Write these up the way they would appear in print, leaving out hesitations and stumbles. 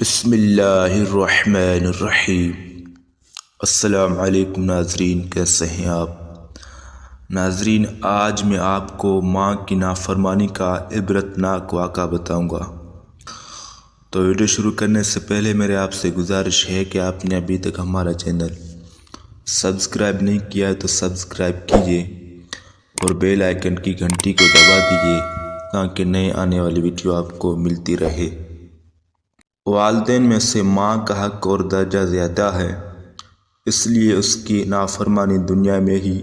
بسم اللہ الرحمن الرحیم۔ السلام علیکم ناظرین، کیسے ہیں آپ؟ ناظرین، آج میں آپ کو ماں کی نافرمانی کا عبرتناک واقعہ بتاؤں گا۔ تو ویڈیو شروع کرنے سے پہلے میرے آپ سے گزارش ہے کہ آپ نے ابھی تک ہمارا چینل سبسکرائب نہیں کیا ہے تو سبسکرائب کیجئے اور بیل آئیکن کی گھنٹی کو دبا دیجئے تاکہ نئے آنے والی ویڈیو آپ کو ملتی رہے۔ والدین میں سے ماں کا حق اور درجہ زیادہ ہے، اس لیے اس کی نافرمانی دنیا میں ہی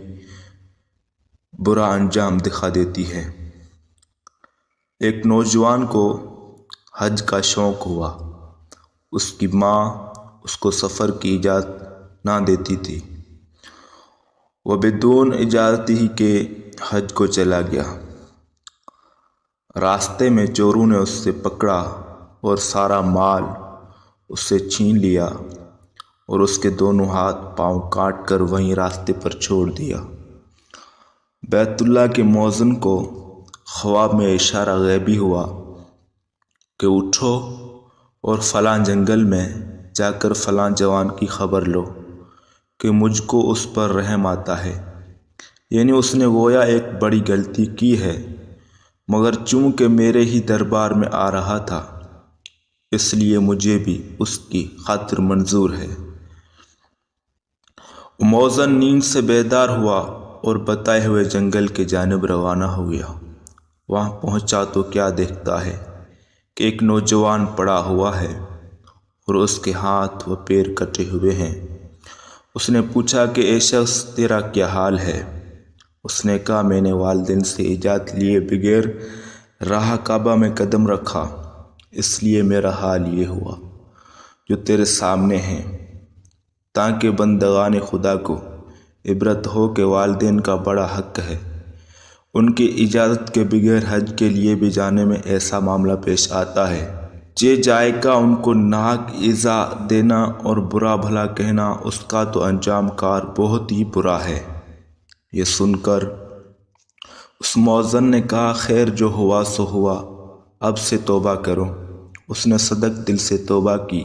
برا انجام دکھا دیتی ہے۔ ایک نوجوان کو حج کا شوق ہوا۔ اس کی ماں اس کو سفر کی اجازت نہ دیتی تھی۔ وہ بدون اجازت ہی کے حج کو چلا گیا۔ راستے میں چوروں نے اس سے پکڑا اور سارا مال اس سے چھین لیا اور اس کے دونوں ہاتھ پاؤں کاٹ کر وہیں راستے پر چھوڑ دیا۔ بیت اللہ کے مؤذن کو خواب میں اشارہ غیبی ہوا کہ اٹھو اور فلاں جنگل میں جا کر فلاں جوان کی خبر لو کہ مجھ کو اس پر رحم آتا ہے، یعنی اس نے گویا ایک بڑی غلطی کی ہے، مگر چونکہ میرے ہی دربار میں آ رہا تھا اس لیے مجھے بھی اس کی خاطر منظور ہے۔ مؤذن نیند سے بیدار ہوا اور بتائے ہوئے جنگل کے جانب روانہ ہو گیا۔ وہاں پہنچا تو کیا دیکھتا ہے کہ ایک نوجوان پڑا ہوا ہے اور اس کے ہاتھ و پیر کٹے ہوئے ہیں۔ اس نے پوچھا کہ اے شخص، تیرا کیا حال ہے؟ اس نے کہا، میں نے والدین سے اجازت لیے بغیر راہ کعبہ میں قدم رکھا، اس لیے میرا حال یہ ہوا جو تیرے سامنے ہے، تاکہ بندگان خدا کو عبرت ہو کہ والدین کا بڑا حق ہے۔ ان کی اجازت کے بغیر حج کے لیے بھی جانے میں ایسا معاملہ پیش آتا ہے، جے جائے کا ان کو ناحق ایذا دینا اور برا بھلا کہنا، اس کا تو انجام کار بہت ہی برا ہے۔ یہ سن کر اس مؤذن نے کہا، خیر، جو ہوا سو ہوا، اب سے توبہ کرو۔ اس نے صدق دل سے توبہ کی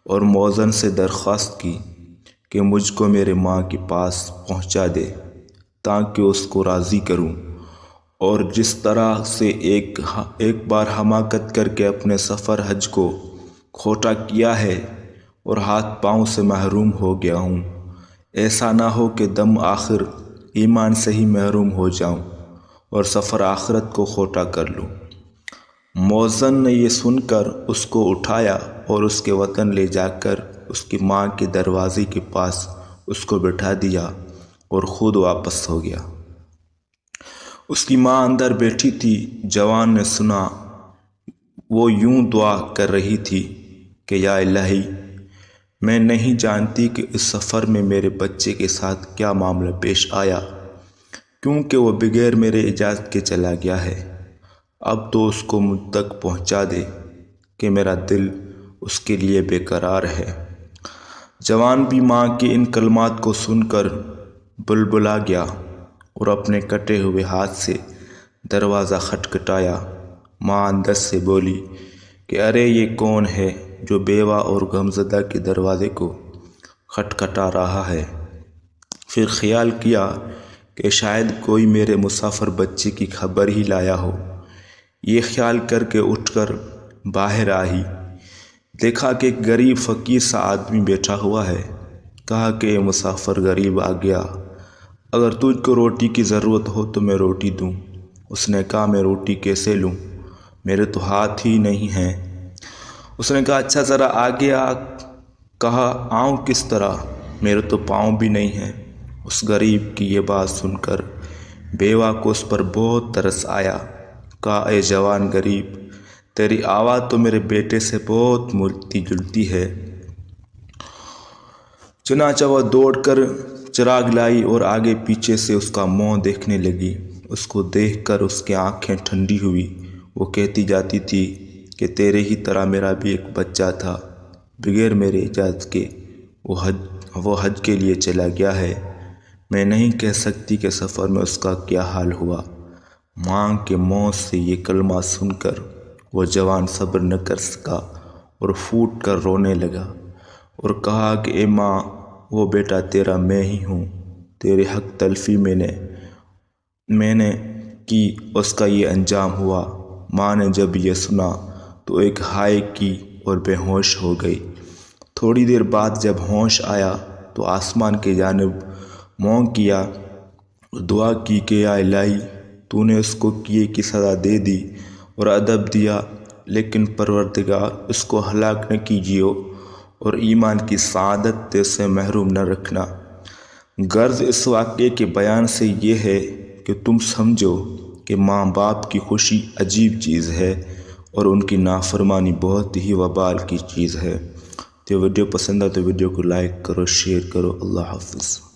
اور مؤذن سے درخواست کی کہ مجھ کو میرے ماں کے پاس پہنچا دے تاکہ اس کو راضی کروں، اور جس طرح سے ایک بار حماقت کر کے اپنے سفر حج کو کھوٹا کیا ہے اور ہاتھ پاؤں سے محروم ہو گیا ہوں، ایسا نہ ہو کہ دم آخر ایمان سے ہی محروم ہو جاؤں اور سفر آخرت کو کھوٹا کر لوں۔ مؤذن نے یہ سن کر اس کو اٹھایا اور اس کے وطن لے جا کر اس کی ماں کے دروازے کے پاس اس کو بٹھا دیا اور خود واپس ہو گیا۔ اس کی ماں اندر بیٹھی تھی۔ جوان نے سنا وہ یوں دعا کر رہی تھی کہ یا الہی، میں نہیں جانتی کہ اس سفر میں میرے بچے کے ساتھ کیا معاملہ پیش آیا، کیونکہ وہ بغیر میرے اجازت کے چلا گیا ہے۔ اب تو اس کو مجھ تک پہنچا دے کہ میرا دل اس کے لیے بے قرار ہے۔ جوان بھی ماں کے ان کلمات کو سن کر بلبلا گیا اور اپنے کٹے ہوئے ہاتھ سے دروازہ کھٹکھٹایا۔ ماں اندر سے بولی کہ ارے یہ کون ہے جو بیوہ اور غمزدہ کے دروازے کو کھٹکھٹا رہا ہے؟ پھر خیال کیا کہ شاید کوئی میرے مسافر بچے کی خبر ہی لایا ہو۔ یہ خیال کر کے اٹھ کر باہر آئی، دیکھا کہ ایک غریب فقیر سا آدمی بیٹھا ہوا ہے۔ کہا کہ اے مسافر غریب آ گیا، اگر تجھ کو روٹی کی ضرورت ہو تو میں روٹی دوں۔ اس نے کہا، میں روٹی کیسے لوں، میرے تو ہاتھ ہی نہیں ہیں۔ اس نے کہا، اچھا ذرا آگے آ۔ کہا، آؤں کس طرح، میرے تو پاؤں بھی نہیں ہیں۔ اس غریب کی یہ بات سن کر بیوہ کو اس پر بہت ترس آیا۔ کہا، اے جوان غریب، تیری آواز تو میرے بیٹے سے بہت ملتی جلتی ہے۔ چنانچہ وہ دوڑ کر چراغ لائی اور آگے پیچھے سے اس کا منہ دیکھنے لگی۔ اس کو دیکھ کر اس کی آنکھیں ٹھنڈی ہوئی۔ وہ کہتی جاتی تھی کہ تیرے ہی طرح میرا بھی ایک بچہ تھا، بغیر میرے اجازت کے وہ حج کے لیے چلا گیا ہے۔ میں نہیں کہہ سکتی کہ سفر میں اس کا کیا حال ہوا۔ ماں کے منہ سے یہ کلمہ سن کر وہ جوان صبر نہ کر سکا اور پھوٹ کر رونے لگا اور کہا کہ اے ماں، وہ بیٹا تیرا میں ہی ہوں، تیرے حق تلفی میں نے کی، اس کا یہ انجام ہوا۔ ماں نے جب یہ سنا تو ایک ہائے کی اور بے ہوش ہو گئی۔ تھوڑی دیر بعد جب ہوش آیا تو آسمان کی جانب منہ کیا اور دعا کی کہ یا الہی، تو نے اس کو کیے کی سزا دے دی اور ادب دیا، لیکن پروردگار اس کو ہلاک نہ کیجیے اور ایمان کی سعادت سے محروم نہ رکھنا۔ غرض اس واقعے کے بیان سے یہ ہے کہ تم سمجھو کہ ماں باپ کی خوشی عجیب چیز ہے اور ان کی نافرمانی بہت ہی وبال کی چیز ہے۔ تو ویڈیو پسند ہے تو ویڈیو کو لائک کرو، شیئر کرو۔ اللہ حافظ۔